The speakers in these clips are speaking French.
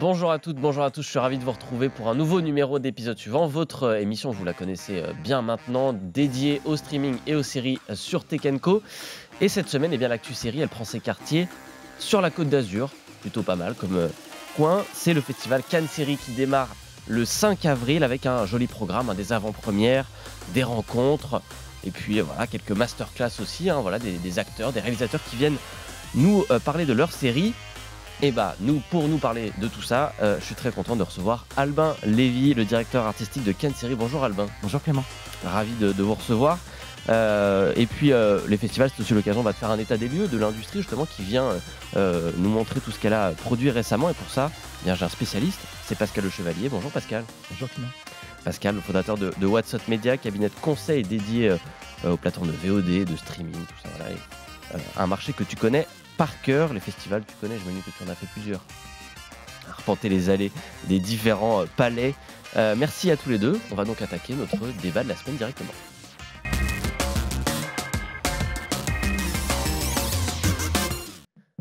Bonjour à toutes, bonjour à tous, je suis ravi de vous retrouver pour un nouveau numéro d'épisode suivant. Votre émission, vous la connaissez bien maintenant, dédiée au streaming et aux séries sur Tech Co. Et cette semaine, eh bien, l'actu série, elle prend ses quartiers sur la Côte d'Azur, plutôt pas mal comme coin. C'est le festival Cannes Série qui démarre le 5 avril avec un joli programme, des avant-premières, des rencontres, et puis voilà, quelques masterclass aussi, voilà, des acteurs, des réalisateurs qui viennent nous parler de leur série. Et pour nous parler de tout ça, je suis très content de recevoir Albin Lévy, le directeur artistique de Cannes Série. Bonjour Albin. Bonjour Clément. Ravi de vous recevoir. Et puis les festivals, c'est aussi l'occasion de faire un état des lieux de l'industrie justement qui vient nous montrer tout ce qu'elle a produit récemment. Et pour ça, j'ai un spécialiste, c'est Pascal Le Chevalier. Bonjour Pascal. Bonjour Clément. Pascal, le fondateur de What's Hot Media, cabinet de conseil dédié aux plateformes de VOD, de streaming, tout ça. Voilà. Et, un marché que tu connais par cœur. Les festivals, tu connais, je me dis que tu en as fait plusieurs. Arpenter les allées des différents palais. Merci à tous les deux. On va donc attaquer notre débat de la semaine directement.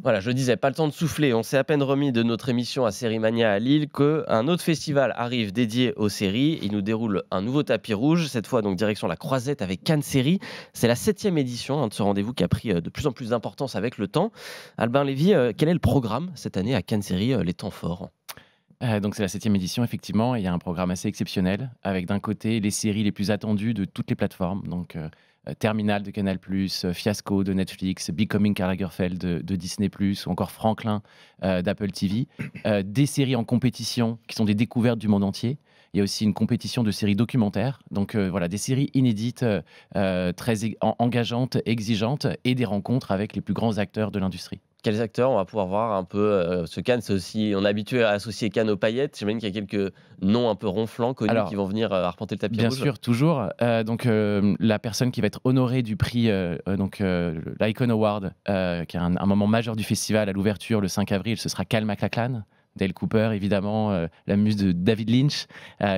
Voilà, je disais, pas le temps de souffler. On s'est à peine remis de notre émission à Série Mania à Lille qu'un autre festival arrive dédié aux séries. Il nous déroule un nouveau tapis rouge, cette fois donc direction la Croisette avec Cannes Série. C'est la 7e édition de ce rendez-vous qui a pris de plus en plus d'importance avec le temps. Albin Lévy, quel est le programme cette année à Cannes Série, les temps forts? Donc c'est la 7e édition effectivement, et il y a un programme assez exceptionnel avec d'un côté les séries les plus attendues de toutes les plateformes, donc Terminal de Canal+, Fiasco de Netflix, Becoming Karl Lagerfeld de Disney+, ou encore Franklin d'Apple TV. Des séries en compétition qui sont des découvertes du monde entier. Il y a aussi une compétition de séries documentaires. Donc voilà, des séries inédites, très engageantes, exigeantes, et des rencontres avec les plus grands acteurs de l'industrie. Quels acteurs on va pouvoir voir un peu ce Cannes, c'est aussi, on est habitué à associer Cannes aux paillettes. J'imagine qu'il y a quelques noms un peu ronflants, connus, qui vont venir arpenter le tapis rouge. Bien sûr, toujours. La personne qui va être honorée du prix, l'Icon Award, qui est un moment majeur du festival à l'ouverture le 5 avril, ce sera Kyle MacLachlan. Dale Cooper, évidemment, la muse de David Lynch,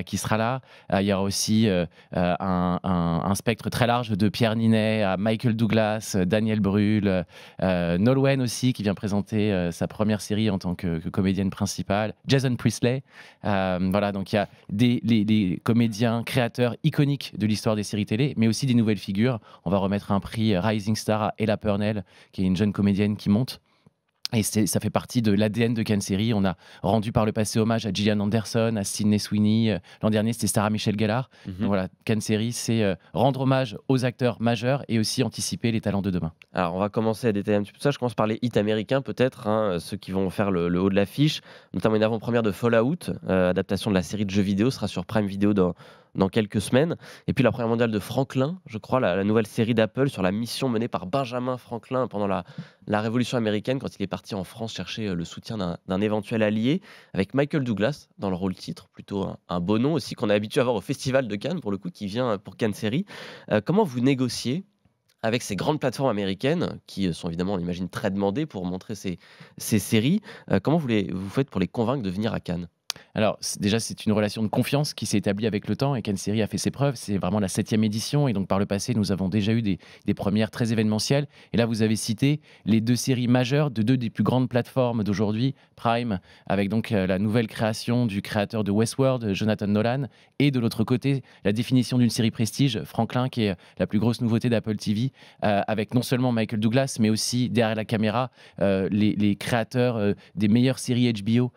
qui sera là. Il y aura aussi un spectre très large de Pierre Ninet à Michael Douglas, Daniel Brühl, Nolwenn aussi, qui vient présenter sa première série en tant que comédienne principale, Jason Priestley. Voilà, donc il y a des comédiens, créateurs iconiques de l'histoire des séries télé, mais aussi des nouvelles figures. On va remettre un prix Rising Star à Ella Purnell, qui est une jeune comédienne qui monte. Et ça fait partie de l'ADN de Cannes Série. On a rendu par le passé hommage à Gillian Anderson, à Sydney Sweeney. L'an dernier, c'était Sarah Michelle Gellar. Donc voilà, Cannes Série, c'est rendre hommage aux acteurs majeurs et aussi anticiper les talents de demain. Alors, on va commencer à détailler un petit peu ça. Je commence par les hits américains, peut-être, ceux qui vont faire le haut de l'affiche. Notamment une avant-première de Fallout, adaptation de la série de jeux vidéo, sera sur Prime Video dans quelques semaines. Et puis la première mondiale de Franklin, je crois, la nouvelle série d'Apple sur la mission menée par Benjamin Franklin pendant la Révolution américaine, quand il est parti en France chercher le soutien d'un éventuel allié, avec Michael Douglas dans le rôle titre, plutôt un beau nom aussi qu'on est habitué à voir au Festival de Cannes, pour le coup, qui vient pour Cannes Série. Comment vous négociez avec ces grandes plateformes américaines, qui sont évidemment, on imagine, très demandées pour montrer ces séries? Comment vous faites pour les convaincre de venir à Cannes? Alors, déjà, c'est une relation de confiance qui s'est établie avec le temps, et Cannes Série a fait ses preuves. C'est vraiment la 7e édition, et donc par le passé, nous avons déjà eu des premières très événementielles. Et là, vous avez cité les deux séries majeures de deux des plus grandes plateformes d'aujourd'hui, Prime, avec donc la nouvelle création du créateur de Westworld, Jonathan Nolan, et de l'autre côté, la définition d'une série prestige, Franklin, qui est la plus grosse nouveauté d'Apple TV, avec non seulement Michael Douglas, mais aussi derrière la caméra, les créateurs des meilleures séries HBO,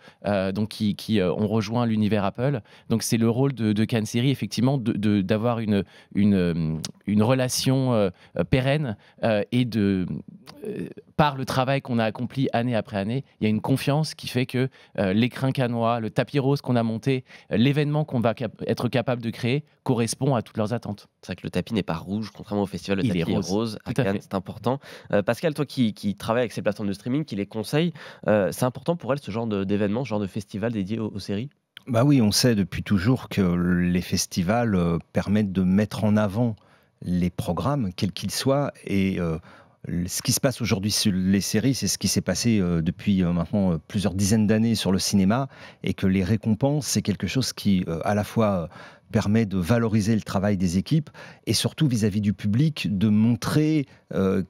donc qui ont rejoint l'univers Apple. Donc c'est le rôle de Cannes Série, effectivement, d'avoir une relation pérenne, et par le travail qu'on a accompli année après année, il y a une confiance qui fait que l'écrin cannois, le tapis rose qu'on a monté, l'événement qu'on va être capable de créer correspond à toutes leurs attentes. C'est vrai que le tapis n'est pas rouge, contrairement au festival, le tapis est rose. À Cannes, c'est important. Pascal, toi qui travailles avec ces plateformes de streaming, qui les conseilles, c'est important pour elles ce genre d'événement, ce genre de festival dédié aux séries? Bah oui, on sait depuis toujours que les festivals permettent de mettre en avant les programmes, quels qu'ils soient, et ce qui se passe aujourd'hui sur les séries, c'est ce qui s'est passé depuis maintenant plusieurs dizaines d'années sur le cinéma, et que les récompenses, c'est quelque chose qui à la fois permet de valoriser le travail des équipes et surtout vis-à-vis du public, de montrer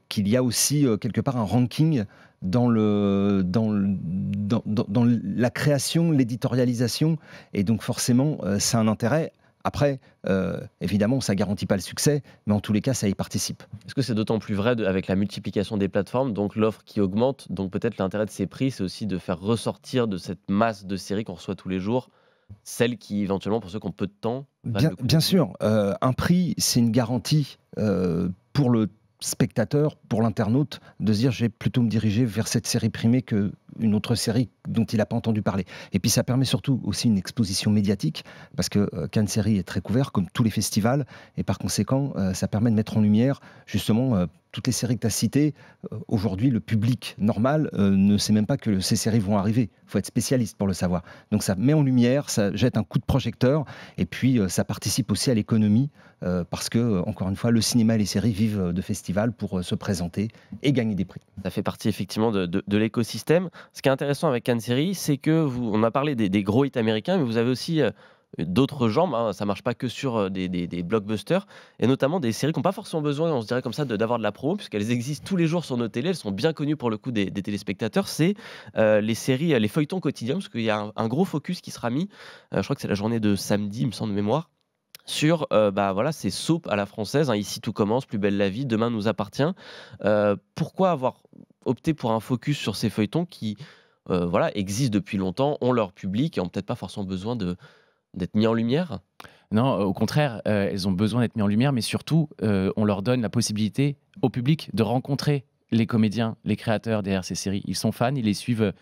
qu'il y a aussi quelque part un ranking dans la création, l'éditorialisation, et donc forcément, c'est un intérêt. Après, évidemment, ça ne garantit pas le succès, mais en tous les cas, ça y participe. Est-ce que c'est d'autant plus vrai avec la multiplication des plateformes, donc l'offre qui augmente, donc peut-être l'intérêt de ces prix, c'est aussi de faire ressortir de cette masse de séries qu'on reçoit tous les jours, celles qui, éventuellement, pour ceux qui ont peu de temps... Bien sûr, un prix, c'est une garantie pour le spectateur, pour l'internaute, de se dire je vais plutôt me diriger vers cette série primée qu'une autre série dont il n'a pas entendu parler. Et puis ça permet surtout aussi une exposition médiatique, parce que Cannes Série est très couvert, comme tous les festivals, et par conséquent, ça permet de mettre en lumière justement toutes les séries que tu as citées. Aujourd'hui, le public normal ne sait même pas que ces séries vont arriver. Il faut être spécialiste pour le savoir. Donc ça met en lumière, ça jette un coup de projecteur, et puis ça participe aussi à l'économie, parce que, encore une fois, le cinéma et les séries vivent de festivals pour se présenter et gagner des prix. Ça fait partie effectivement de l'écosystème. Ce qui est intéressant avec Cannes Série, c'est que on a parlé des gros hits américains, mais vous avez aussi d'autres jambes, hein. Ça marche pas que sur des blockbusters, et notamment des séries qui n'ont pas forcément besoin, on se dirait comme ça, d'avoir de la promo, puisqu'elles existent tous les jours sur nos télés, elles sont bien connues pour le coup des téléspectateurs. C'est les séries, les feuilletons quotidiens, parce qu'il y a un gros focus qui sera mis, je crois que c'est la journée de samedi, il me semble de mémoire, sur voilà, ces soaps à la française, hein, Ici tout commence, Plus belle la vie, Demain nous appartient. Pourquoi avoir opté pour un focus sur ces feuilletons qui voilà, existent depuis longtemps, ont leur public et ont peut-être pas forcément besoin d'être mis en lumière? Non, au contraire, elles ont besoin d'être mises en lumière, mais surtout, on leur donne la possibilité au public de rencontrer les comédiens, les créateurs derrière ces séries. Ils sont fans, ils les suivent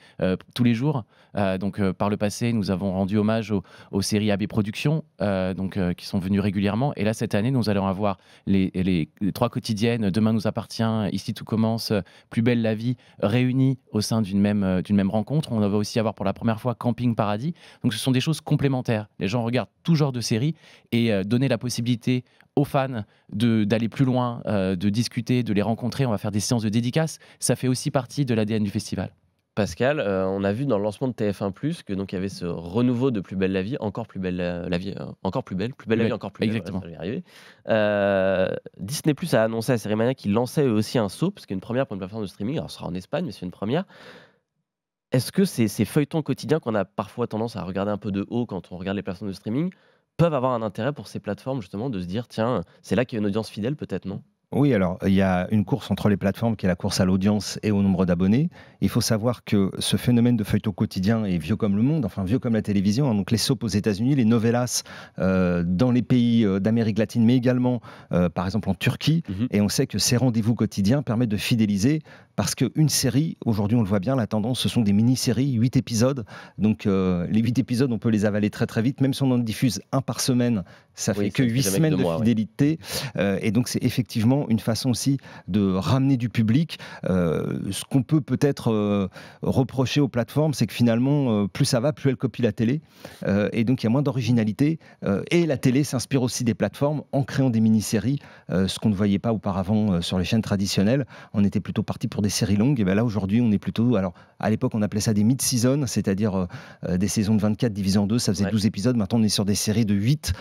tous les jours. Par le passé, nous avons rendu hommage aux séries AB Productions, qui sont venues régulièrement. Et là, cette année, nous allons avoir les 3 quotidiennes, Demain nous appartient, Ici tout commence, Plus belle la vie, réunies au sein d'une même rencontre. On va aussi avoir pour la première fois Camping Paradis. Donc ce sont des choses complémentaires. Les gens regardent tout genre de séries, et donner la possibilité aux fans d'aller plus loin, de discuter, de les rencontrer. On va faire des séances de dédicaces. Ça fait aussi partie de l'ADN du festival. Pascal, on a vu dans le lancement de TF1+, que donc il y avait ce renouveau de Plus belle la vie, encore plus belle la vie, encore plus belle la vie, encore plus belle. Exactement. Ouais, ça va y arriver. Disney+ a annoncé à Série Mania qu'ils lançaient eux aussi un soap, parce qu'il y a une première pour une plateforme de streaming. Alors, ce sera en Espagne, mais c'est une première. Est-ce que ces feuilletons quotidiens qu'on a parfois tendance à regarder un peu de haut quand on regarde les plateformes de streaming peuvent avoir un intérêt pour ces plateformes, justement, de se dire tiens, c'est là qu'il y a une audience fidèle, peut-être, non? Oui, alors il y a une course entre les plateformes qui est la course à l'audience et au nombre d'abonnés. Il faut savoir que ce phénomène de feuilleton quotidien est vieux comme le monde, enfin vieux comme la télévision, hein. Donc les soaps aux États-Unis, les novellas dans les pays d'Amérique latine, mais également par exemple en Turquie. Et on sait que ces rendez-vous quotidiens permettent de fidéliser, parce qu'une série, aujourd'hui on le voit bien, la tendance ce sont des mini-séries, 8 épisodes. Donc les 8 épisodes, on peut les avaler très très vite, même si on en diffuse un par semaine, ça fait que 8 semaines de fidélité. Et donc c'est effectivement une façon aussi de ramener du public. Ce qu'on peut peut-être reprocher aux plateformes, c'est que finalement, plus ça va, plus elles copient la télé. Et donc il y a moins d'originalité. Et la télé s'inspire aussi des plateformes en créant des mini-séries, ce qu'on ne voyait pas auparavant sur les chaînes traditionnelles. On était plutôt parti pour des séries longues. Et bien là, aujourd'hui, on est plutôt... Alors, à l'époque, on appelait ça des mid-season, c'est-à-dire des saisons de 24 divisées en 2. Ça faisait 12 épisodes. Maintenant, on est sur des séries de 8,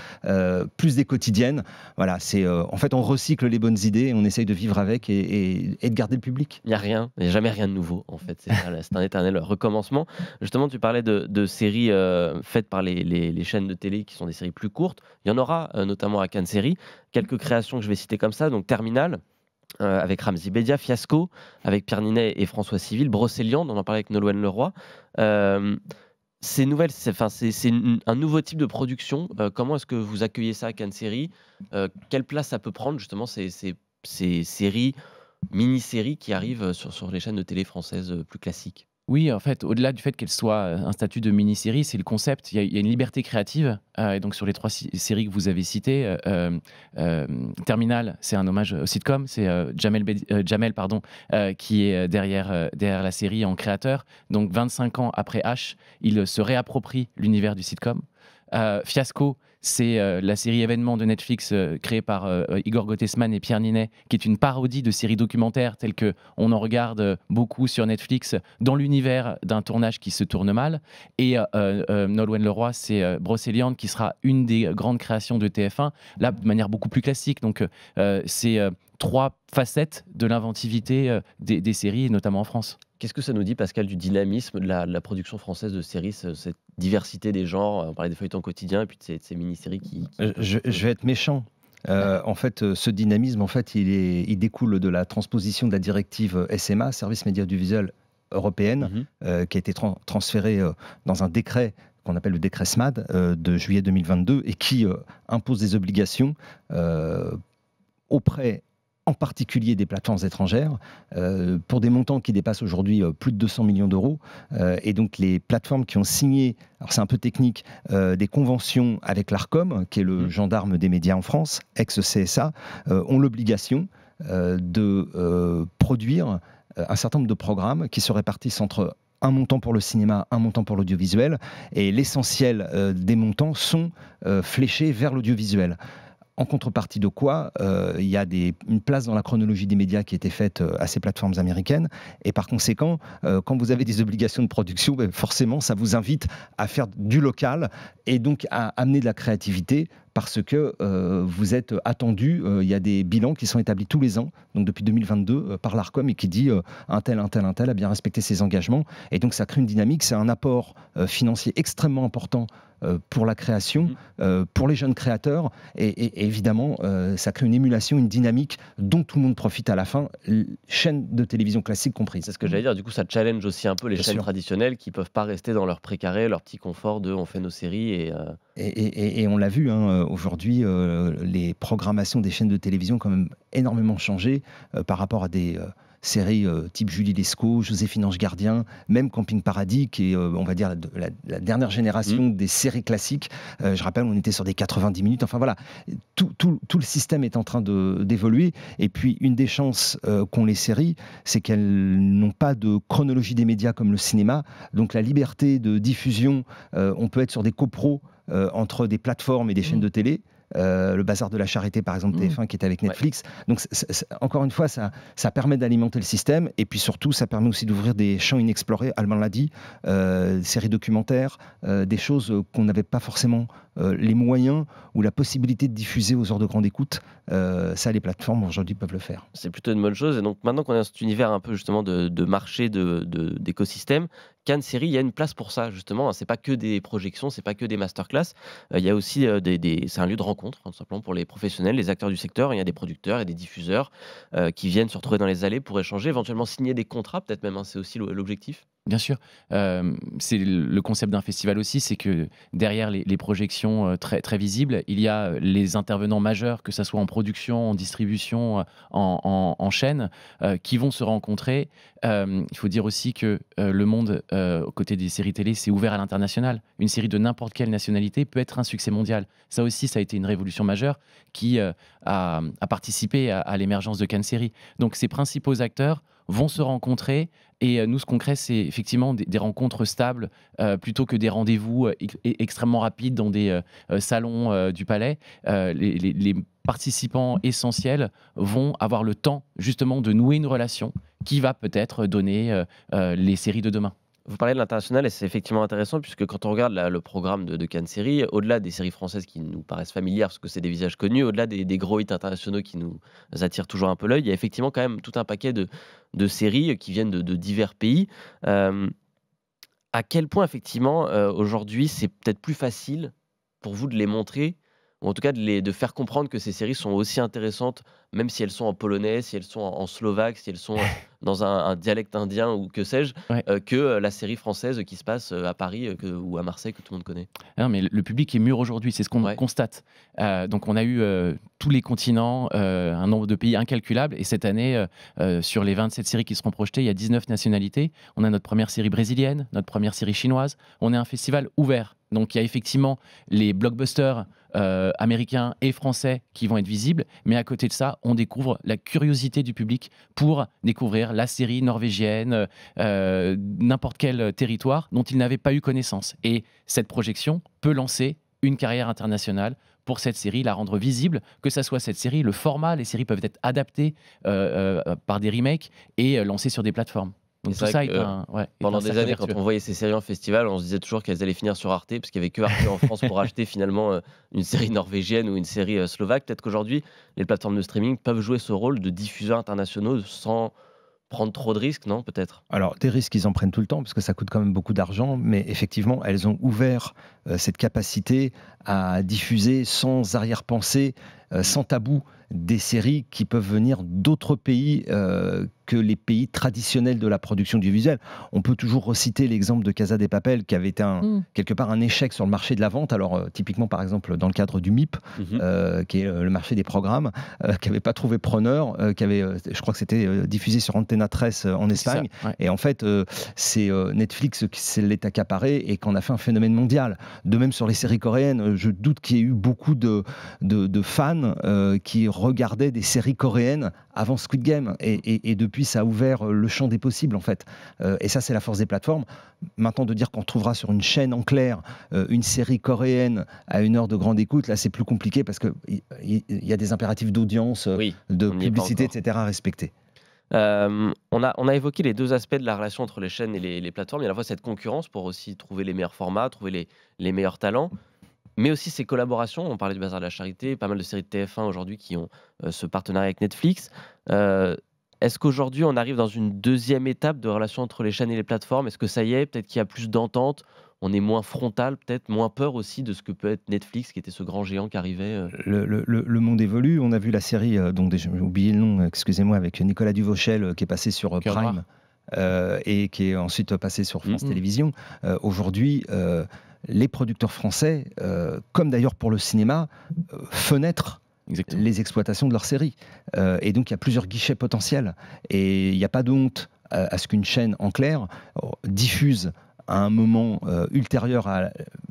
plus des quotidiennes. Voilà, en fait, on recycle les bonnes idées, on essaye de vivre avec et de garder le public. Il n'y a jamais rien de nouveau, en fait. C'est un éternel recommencement. Justement, tu parlais de séries faites par les chaînes de télé qui sont des séries plus courtes. Il y en aura notamment à Cannes Série. Quelques créations que je vais citer comme ça. Donc Terminal, avec Ramzy Bedia, Fiasco, avec Pierre Ninet et François Civil, Brocéliande, on en parlait avec Nolwenn Leroy. Ces nouvelles, c'est un nouveau type de production. Comment est-ce que vous accueillez ça à Cannes Série? Quelle place ça peut prendre, justement, ces séries, mini-séries qui arrivent sur les chaînes de télé françaises plus classiques? Oui, en fait, au-delà du fait qu'elle soit un statut de mini-série, c'est le concept. Il y a une liberté créative. Et donc, sur les 3 séries que vous avez citées, Terminal, c'est un hommage au sitcom. C'est Jamel qui est derrière la série en créateur. Donc, 25 ans après H, il se réapproprie l'univers du sitcom. Fiasco, c'est la série événement de Netflix créée par Igor Gottesman et Pierre Ninet, qui est une parodie de séries documentaires telles qu'on en regarde beaucoup sur Netflix dans l'univers d'un tournage qui se tourne mal. Et Nolwenn Leroy, c'est Brocéliande, qui sera une des grandes créations de TF1, là de manière beaucoup plus classique. Donc c'est 3 facettes de l'inventivité des séries, notamment en France. Qu'est-ce que ça nous dit, Pascal, du dynamisme de la production française de séries, cette diversité des genres? On parlait des feuilletons quotidiens et puis de ces mini-séries qui... Je vais être méchant. En fait, ce dynamisme, en fait, il découle de la transposition de la directive SMA, Service Média Audiovisuel européenne, qui a été transférée dans un décret qu'on appelle le décret SMAD de juillet 2022 et qui impose des obligations auprès en particulier des plateformes étrangères, pour des montants qui dépassent aujourd'hui plus de 200 millions d'euros. Et donc les plateformes qui ont signé, alors c'est un peu technique, des conventions avec l'ARCOM, qui est le gendarme des médias en France, ex-CSA, ont l'obligation de produire un certain nombre de programmes qui se répartissent entre un montant pour le cinéma, un montant pour l'audiovisuel, et l'essentiel des montants sont fléchés vers l'audiovisuel. En contrepartie de quoi, il y a une place dans la chronologie des médias qui a été faite à ces plateformes américaines. Et par conséquent, quand vous avez des obligations de production, forcément, ça vous invite à faire du local et donc à amener de la créativité parce que vous êtes attendu. Il y a des bilans qui sont établis tous les ans, donc depuis 2022, par l'ARCOM et qui dit un tel a bien respecté ses engagements. Et donc ça crée une dynamique, c'est un apport financier extrêmement important pour la création, pour les jeunes créateurs, et évidemment, ça crée une émulation, une dynamique dont tout le monde profite à la fin, chaîne de télévision classique comprise. C'est ce que j'allais dire, du coup ça challenge aussi un peu les chaînes traditionnelles qui ne peuvent pas rester dans leur précaré, leur petit confort de on fait nos séries. Et on l'a vu, aujourd'hui, les programmations des chaînes de télévision ont quand même énormément changé par rapport à des... séries type Julie Lescaut, Joséphine Ange Gardien, même Camping Paradis, qui est, on va dire, la dernière génération des séries classiques. Je rappelle, on était sur des 90 minutes. Enfin voilà, tout le système est en train d'évoluer. Et puis, une des chances qu'ont les séries, c'est qu'elles n'ont pas de chronologie des médias comme le cinéma. Donc la liberté de diffusion, on peut être sur des copros entre des plateformes et des chaînes de télé. Le Bazar de la Charité, par exemple, TF1, qui est avec Netflix. Donc, encore une fois, ça permet d'alimenter le système. Et puis surtout, ça permet aussi d'ouvrir des champs inexplorés. Alban l'a dit, séries documentaires, des choses qu'on n'avait pas forcément les moyens ou la possibilité de diffuser aux heures de grande écoute. Ça, les plateformes, aujourd'hui, peuvent le faire. C'est plutôt une bonne chose. Et donc, maintenant qu'on est dans cet univers un peu, justement, de marché, d'écosystème, Cannes Série, il y a une place pour ça, justement. C'est pas que des projections, c'est pas que des masterclass. Il y a aussi c'est un lieu de rencontre, tout simplement, pour les professionnels, les acteurs du secteur. Il y a des producteurs et des diffuseurs qui viennent se retrouver dans les allées pour échanger, éventuellement signer des contrats, peut-être même, c'est aussi l'objectif. Bien sûr, c'est le concept d'un festival aussi, c'est que derrière les projections très, très visibles, il y a les intervenants majeurs, que ce soit en production, en distribution, en chaîne, qui vont se rencontrer. Il faut dire aussi que le monde, aux côtés des séries télé, c'est ouvert à l'international. Une série de n'importe quelle nationalité peut être un succès mondial. Ça aussi, ça a été une révolution majeure qui a participé à l'émergence de Cannes Série. Donc ces principaux acteurs vont se rencontrer et nous ce qu'on crée c'est effectivement des rencontres stables plutôt que des rendez-vous extrêmement rapides dans des salons du palais. Les participants essentiels vont avoir le temps justement de nouer une relation qui va peut-être donner les séries de demain. Vous parlez de l'international et c'est effectivement intéressant puisque quand on regarde le programme de Cannes Série, au-delà des séries françaises qui nous paraissent familières parce que c'est des visages connus, au-delà des gros hits internationaux qui nous attirent toujours un peu l'œil, il y a effectivement quand même tout un paquet de séries qui viennent de divers pays. À quel point effectivement aujourd'hui c'est peut-être plus facile pour vous de les montrer ou en tout cas de faire comprendre que ces séries sont aussi intéressantes, même si elles sont en polonais, si elles sont en slovaque, si elles sont dans un dialecte indien ou que sais-je, que la série française qui se passe à Paris ou à Marseille que tout le monde connaît. Non, mais le public est mûr aujourd'hui, c'est ce qu'on constate. Donc on a eu tous les continents, un nombre de pays incalculable, et cette année, sur les 27 séries qui seront projetées, il y a 19 nationalités. On a notre première série brésilienne, notre première série chinoise. On est un festival ouvert. Donc il y a effectivement les blockbusters américains et français qui vont être visibles, mais à côté de ça, on découvre la curiosité du public pour découvrir la série norvégienne, n'importe quel territoire dont il n'avait pas eu connaissance. Et cette projection peut lancer une carrière internationale pour cette série, la rendre visible, que ça soit cette série, le format, les séries peuvent être adaptées par des remakes et lancées sur des plateformes. Donc Et tout c'est ça vrai est que, un pendant des cercle années, quand vertueux. on voyait ces séries en festival, on se disait toujours qu'elles allaient finir sur Arte, parce qu'il n'y avait que Arte en France pour acheter finalement une série norvégienne ou une série slovaque. Peut-être qu'aujourd'hui, les plateformes de streaming peuvent jouer ce rôle de diffuseurs internationaux sans prendre trop de risques, non? Peut-être. Alors, des risques, ils en prennent tout le temps, parce que ça coûte quand même beaucoup d'argent, mais effectivement, elles ont ouvert cette capacité à diffuser sans arrière-pensée, sans tabou, des séries qui peuvent venir d'autres pays que les pays traditionnels de la production du visuel. On peut toujours reciter l'exemple de Casa de Papel, qui avait été quelque part un échec sur le marché de la vente. Alors, typiquement, par exemple, dans le cadre du MIP, qui est le marché des programmes, qui n'avait pas trouvé preneur, qui avait, je crois que c'était diffusé sur Antena 13 en Espagne. Ça, ouais. Et en fait, c'est Netflix qui s'est l'est accaparé et qu'on a fait un phénomène mondial. De même sur les séries coréennes, je doute qu'il y ait eu beaucoup de fans qui regardaient des séries coréennes avant Squid Game. Et depuis, ça a ouvert le champ des possibles, en fait. Et ça, c'est la force des plateformes. Maintenant, de dire qu'on trouvera sur une chaîne en clair une série coréenne à 1 heure de grande écoute, là, c'est plus compliqué parce qu'il y a des impératifs d'audience, Oui, de on n'y est pas publicité, encore. etc. à respecter. On a évoqué les deux aspects de la relation entre les chaînes et les plateformes. Il y a à la fois cette concurrence pour aussi trouver les meilleurs formats, trouver les meilleurs talents, mais aussi ces collaborations. On parlait du Bazar de la Charité, pas mal de séries de TF1 aujourd'hui qui ont ce partenariat avec Netflix. Est-ce qu'aujourd'hui on arrive dans une deuxième étape de relation entre les chaînes et les plateformes? Est-ce que ça y est, peut-être qu'il y a plus d'entente, on est moins frontal, peut-être moins peur aussi de ce que peut être Netflix, qui était ce grand géant qui arrivait Le monde évolue. On a vu la série, dont j'ai oublié le nom, excusez-moi, avec Nicolas Duvauchel, qui est passé sur Cœur Prime et qui est ensuite passé sur France Télévisions. Aujourd'hui, les producteurs français, comme d'ailleurs pour le cinéma, fenêtrent Exactement. les exploitations de leurs séries. Et donc, il y a plusieurs guichets potentiels. Et il n'y a pas de honte à ce qu'une chaîne en clair diffuse à un moment ultérieur à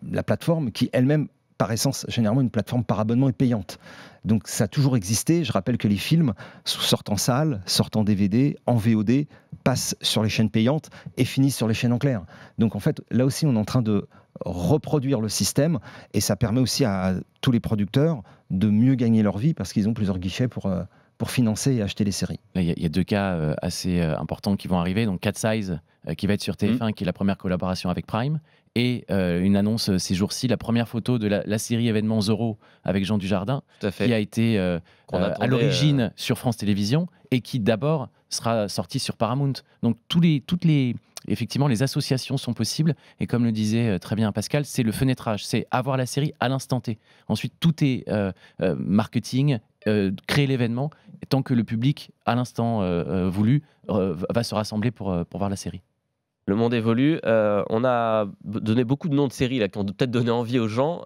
la plateforme, qui elle-même, par essence, généralement, une plateforme par abonnement est payante. Donc, ça a toujours existé. Je rappelle que les films sortent en salle, sortent en DVD, en VOD, passent sur les chaînes payantes et finissent sur les chaînes en clair. Donc, en fait, là aussi, on est en train de reproduire le système et ça permet aussi à tous les producteurs de mieux gagner leur vie parce qu'ils ont plusieurs guichets pour financer et acheter les séries. Là, il y a deux cas assez importants qui vont arriver. Donc, Cat Size, qui va être sur TF1, qui est la première collaboration avec Prime. Et une annonce ces jours-ci, la première photo de la série événement Zorro avec Jean Dujardin, Tout à fait. qui a été Qu'on à l'origine sur France Télévisions et qui d'abord sera sortie sur Paramount. Donc, effectivement, les associations sont possibles. Et comme le disait très bien Pascal, c'est le fenêtrage, c'est avoir la série à l'instant T. Ensuite, tout est marketing, créer l'événement, tant que le public, à l'instant voulu, va se rassembler pour voir la série. Le monde évolue. On a donné beaucoup de noms de séries là, qui ont peut-être donné envie aux gens.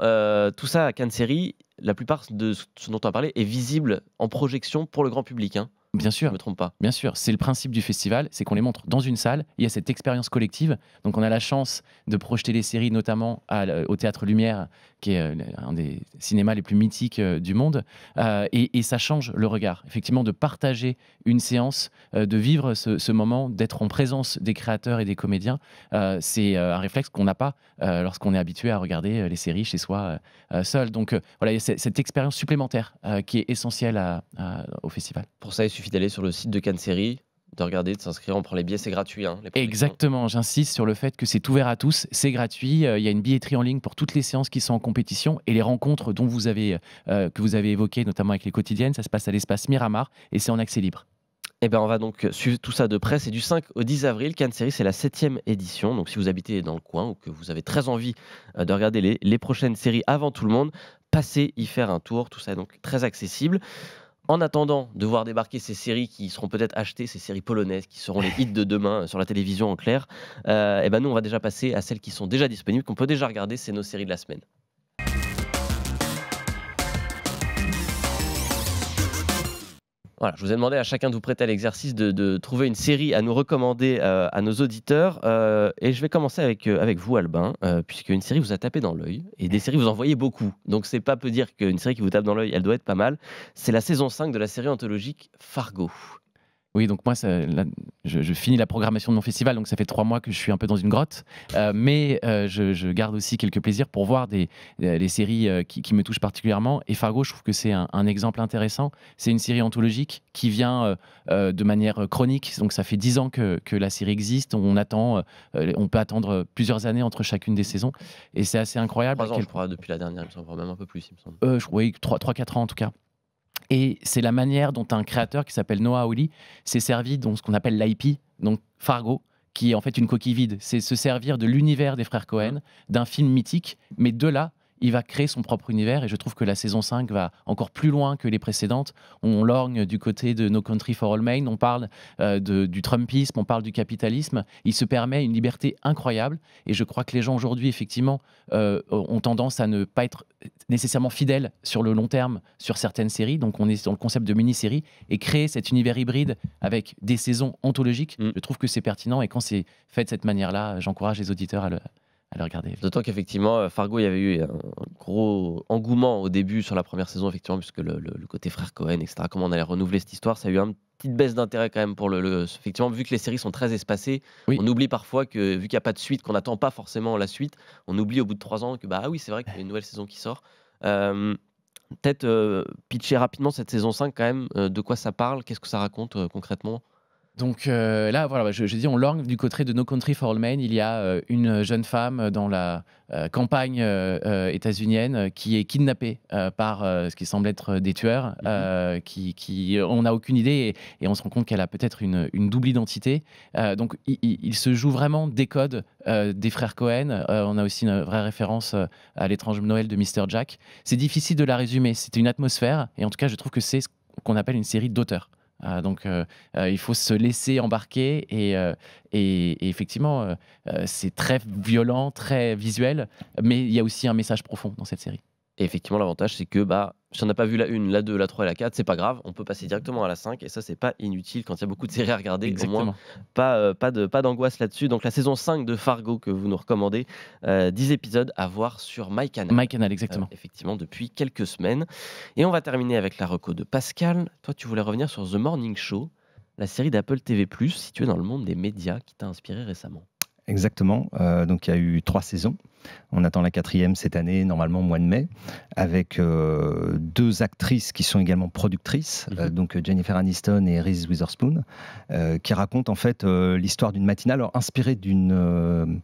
Tout ça à Cannes Séries, la plupart de ce dont on a parlé est visible en projection pour le grand public. Hein. Bien Je sûr. ne me trompe pas. Bien sûr, c'est le principe du festival, c'est qu'on les montre dans une salle, il y a cette expérience collective, donc on a la chance de projeter les séries notamment au Théâtre Lumière, qui est un des cinémas les plus mythiques du monde, et ça change le regard, effectivement, de partager une séance, de vivre ce moment, d'être en présence des créateurs et des comédiens, c'est un réflexe qu'on n'a pas lorsqu'on est habitué à regarder les séries chez soi seul. Donc voilà, il y a cette expérience supplémentaire qui est essentielle au festival. Pour ça, il suffit d'aller sur le site de Cannes Séries, de regarder, de s'inscrire. On prend les billets, c'est gratuit. Hein, les projections. Exactement, j'insiste sur le fait que c'est ouvert à tous, c'est gratuit, il y a une billetterie en ligne pour toutes les séances qui sont en compétition et les rencontres que vous avez évoquées, notamment avec les quotidiennes, ça se passe à l'espace Miramar et c'est en accès libre. Eh ben, on va donc suivre tout ça de près. C'est du 5 au 10 avril. Cannes Séries, c'est la 7e édition. Donc, si vous habitez dans le coin ou que vous avez très envie de regarder les prochaines séries avant tout le monde, passez y faire un tour. Tout ça est donc très accessible. En attendant de voir débarquer ces séries qui seront peut-être achetées, ces séries polonaises qui seront les hits de demain sur la télévision en clair, eh ben nous, on va déjà passer à celles qui sont déjà disponibles, qu'on peut déjà regarder. C'est nos séries de la semaine. Voilà, je vous ai demandé à chacun de vous prêter à l'exercice de trouver une série à nous recommander à nos auditeurs. Et je vais commencer avec vous, Albin, puisque une série vous a tapé dans l'œil. Et des séries, vous en voyez beaucoup. Donc, c'est pas peu dire qu'une série qui vous tape dans l'œil, elle doit être pas mal. C'est la saison 5 de la série anthologique Fargo. Oui, donc moi, là, je finis la programmation de mon festival, donc ça fait 3 mois que je suis un peu dans une grotte, mais je garde aussi quelques plaisirs pour voir les séries qui me touchent particulièrement. Et Fargo, je trouve que c'est un exemple intéressant. C'est une série anthologique qui vient de manière chronique, donc ça fait 10 ans que la série existe. On peut attendre plusieurs années entre chacune des saisons, et c'est assez incroyable. 3 ans, je crois, depuis la dernière, il me semble, même un peu plus, il me semble. Oui, 3-4 ans en tout cas. Et c'est la manière dont un créateur qui s'appelle Noah Hawley s'est servi de ce qu'on appelle l'IP, donc Fargo, qui est en fait une coquille vide. C'est se servir de l'univers des frères Cohen, d'un film mythique, mais de là, il va créer son propre univers, et je trouve que la saison 5 va encore plus loin que les précédentes. On lorgne du côté de No Country for All Men, on parle du Trumpisme, on parle du capitalisme. Il se permet une liberté incroyable, et je crois que les gens aujourd'hui, effectivement, ont tendance à ne pas être nécessairement fidèles sur le long terme sur certaines séries. Donc on est dans le concept de mini-série, et créer cet univers hybride avec des saisons anthologiques, je trouve que c'est pertinent, et quand c'est fait de cette manière-là, j'encourage les auditeurs à le regarder. D'autant qu'effectivement, Fargo, il y avait eu un gros engouement au début sur la première saison, effectivement, puisque le côté frère Cohen, etc., comment on allait renouveler cette histoire, ça a eu une petite baisse d'intérêt quand même pour effectivement, vu que les séries sont très espacées, Oui. on oublie parfois que, vu qu'il n'y a pas de suite, qu'on n'attend pas forcément la suite, on oublie au bout de 3 ans que, ah oui, c'est vrai qu'il y a une nouvelle saison qui sort. Peut-être pitcher rapidement cette saison 5 quand même, de quoi ça parle, qu'est-ce que ça raconte concrètement? Donc là, voilà, je dis, on lorgne du côté de No Country for All Men. Il y a une jeune femme dans la campagne états-unienne qui est kidnappée par ce qui semble être des tueurs. On n'a aucune idée, et on se rend compte qu'elle a peut-être une double identité. Donc il se joue vraiment des codes des frères Cohen. On a aussi une vraie référence à L'étrange Noël de Mr. Jack. C'est difficile de la résumer. C'était une atmosphère, et en tout cas, je trouve que c'est ce qu'on appelle une série d'auteur. Donc il faut se laisser embarquer, et effectivement c'est très violent, très visuel, mais il y a aussi un message profond dans cette série. Et effectivement, l'avantage, c'est que si on n'a pas vu la 1, la 2, la 3 et la 4, c'est pas grave, on peut passer directement à la 5, et ça, c'est pas inutile quand il y a beaucoup de séries à regarder. Exactement. Au moins, pas d'angoisse là-dessus. Donc, la saison 5 de Fargo que vous nous recommandez, 10 épisodes à voir sur MyCanal. MyCanal, exactement. Effectivement, depuis quelques semaines. Et on va terminer avec la reco de Pascal. Toi, tu voulais revenir sur The Morning Show, la série d'Apple TV+, située dans le monde des médias, qui t'a inspiré récemment. Exactement. Donc il y a eu 3 saisons. On attend la 4e cette année, normalement au mois de mai, avec 2 actrices qui sont également productrices, donc Jennifer Aniston et Reese Witherspoon, qui racontent en fait l'histoire d'une matinale inspirée de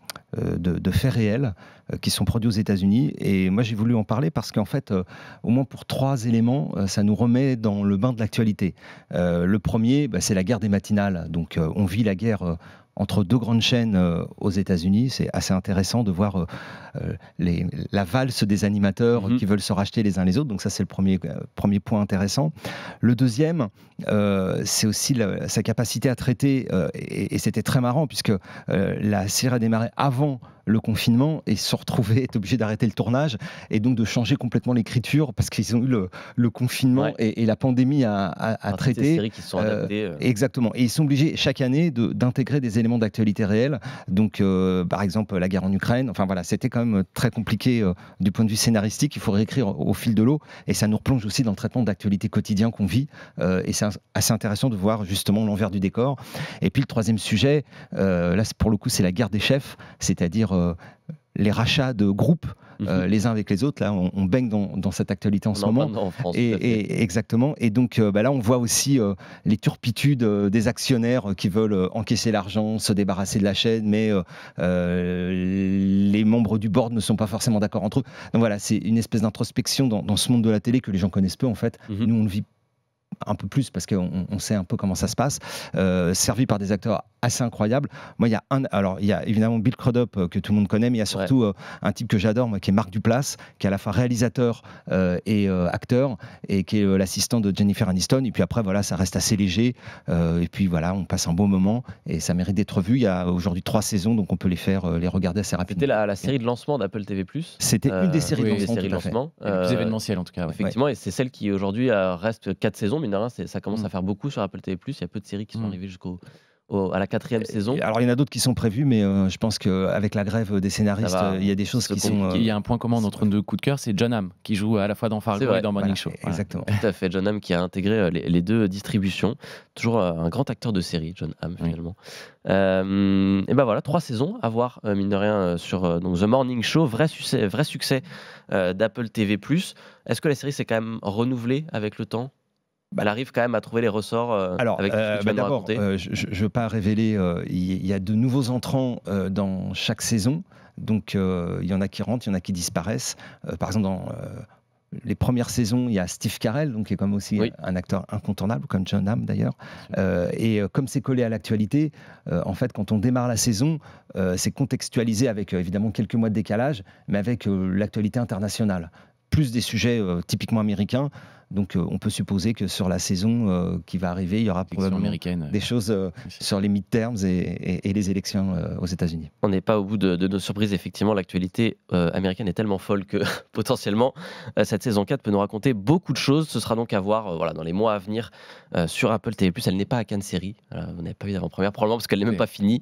faits réels qui sont produits aux États-Unis. Et moi j'ai voulu en parler parce qu'en fait, au moins pour 3 éléments, ça nous remet dans le bain de l'actualité. Le premier, c'est la guerre des matinales. Donc on vit la guerre entre 2 grandes chaînes aux États-Unis. C'est assez intéressant de voir la valse des animateurs qui veulent se racheter les uns les autres. Donc ça, c'est le premier point intéressant. Le deuxième, c'est aussi sa capacité à traiter, et c'était très marrant, puisque la série a démarré avant le confinement, et se sont retrouvés être obligés d'arrêter le tournage, et donc de changer complètement l'écriture, parce qu'ils ont eu le confinement et la pandémie à traiter. Des séries qui sont adaptées. Exactement. Et ils sont obligés chaque année d'intégrer des éléments d'actualité réelle. Donc, par exemple, la guerre en Ukraine. Enfin voilà, c'était quand même très compliqué du point de vue scénaristique. Il faut réécrire au fil de l'eau, et ça nous replonge aussi dans le traitement d'actualité quotidien qu'on vit. Et c'est assez intéressant de voir justement l'envers du décor. Et puis le troisième sujet, là pour le coup, c'est la guerre des chefs, c'est-à-dire les rachats de groupes les uns avec les autres. Là, on baigne dans cette actualité en ce moment. En France, et exactement. Et donc là, on voit aussi les turpitudes des actionnaires qui veulent encaisser l'argent, se débarrasser de la chaîne, mais les membres du board ne sont pas forcément d'accord entre eux. Donc voilà, c'est une espèce d'introspection dans ce monde de la télé que les gens connaissent peu en fait. Nous, on le vit un peu plus parce qu'on sait un peu comment ça se passe, servi par des acteurs assez incroyables. Moi, il y a évidemment Bill Crudup que tout le monde connaît, mais il y a surtout un type que j'adore, moi, qui est Marc Duplass, qui est à la fois réalisateur et acteur, et qui est l'assistant de Jennifer Aniston. Et puis après, voilà, ça reste assez léger. Et puis voilà, on passe un beau moment, et ça mérite d'être vu. Il y a aujourd'hui 3 saisons, donc on peut les regarder assez rapidement. C'était la série de lancement d'Apple TV+. C'était une des séries de lancement. Plus événementielle en tout cas. Effectivement, et c'est celle qui aujourd'hui reste 4 saisons, mais ça commence à faire beaucoup sur Apple TV+. Il y a peu de séries qui sont arrivées jusqu'au à la 4e saison. Alors il y en a d'autres qui sont prévus, mais je pense qu'avec la grève des scénaristes, il y a des choses qui sont... Il y a un point commun entre nos deux coups de cœur, c'est John Hamm, qui joue à la fois dans Fargo et dans Morning Show. Exactement. Tout à fait, John Hamm qui a intégré les deux distributions. Toujours un grand acteur de série, John Hamm, finalement. Et ben voilà, 3 saisons à voir, mine de rien, sur donc The Morning Show, vrai succès d'Apple TV+. Est-ce que la série s'est quand même renouvelée avec le temps? Elle arrive quand même à trouver les ressorts avec ce que tu viens de raconter. Je ne veux pas révéler, il y a de nouveaux entrants dans chaque saison. Donc il y en a qui rentrent, il y en a qui disparaissent. Par exemple, dans les premières saisons, il y a Steve Carell, donc qui est comme aussi un acteur incontournable, comme John Hamm d'ailleurs. Et comme c'est collé à l'actualité, en fait, quand on démarre la saison, c'est contextualisé avec évidemment quelques mois de décalage, mais avec l'actualité internationale. Plus des sujets typiquement américains. Donc on peut supposer que sur la saison qui va arriver, il y aura probablement des choses sur les midterms et les élections aux États-Unis. On n'est pas au bout de nos surprises. Effectivement, l'actualité américaine est tellement folle que potentiellement cette saison 4 peut nous raconter beaucoup de choses. Ce sera donc à voir dans les mois à venir sur Apple TV+. Elle n'est pas à Cannes Série. Vous n'avez pas vu d'avant-première, probablement parce qu'elle n'est même pas finie.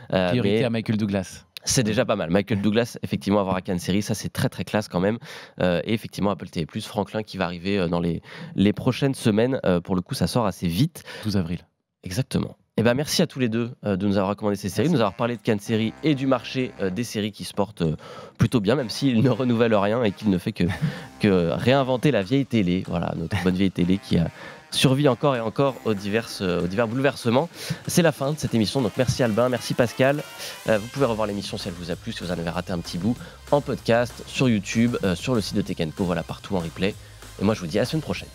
Priorité à Michael Douglas. C'est déjà pas mal. Michael Douglas, effectivement, avoir à Cannes Série, ça c'est très très classe quand même. Et effectivement, Apple TV+, Franklin qui va arriver dans les prochaines semaines. Pour le coup, ça sort assez vite. 12 avril. Exactement. Et ben merci à tous les deux de nous avoir recommandé ces séries, de nous avoir parlé de Cannes Série et du marché des séries qui se portent plutôt bien, même s'il ne renouvelle rien et qu'il ne fait que réinventer la vieille télé. Voilà, notre bonne vieille télé qui a survit encore et encore aux divers bouleversements. C'est la fin de cette émission, donc merci Albin, merci Pascal. Vous pouvez revoir l'émission si elle vous a plu, si vous en avez raté un petit bout, en podcast, sur YouTube, sur le site de Tech & Co, voilà, partout en replay. Et moi je vous dis à la semaine prochaine.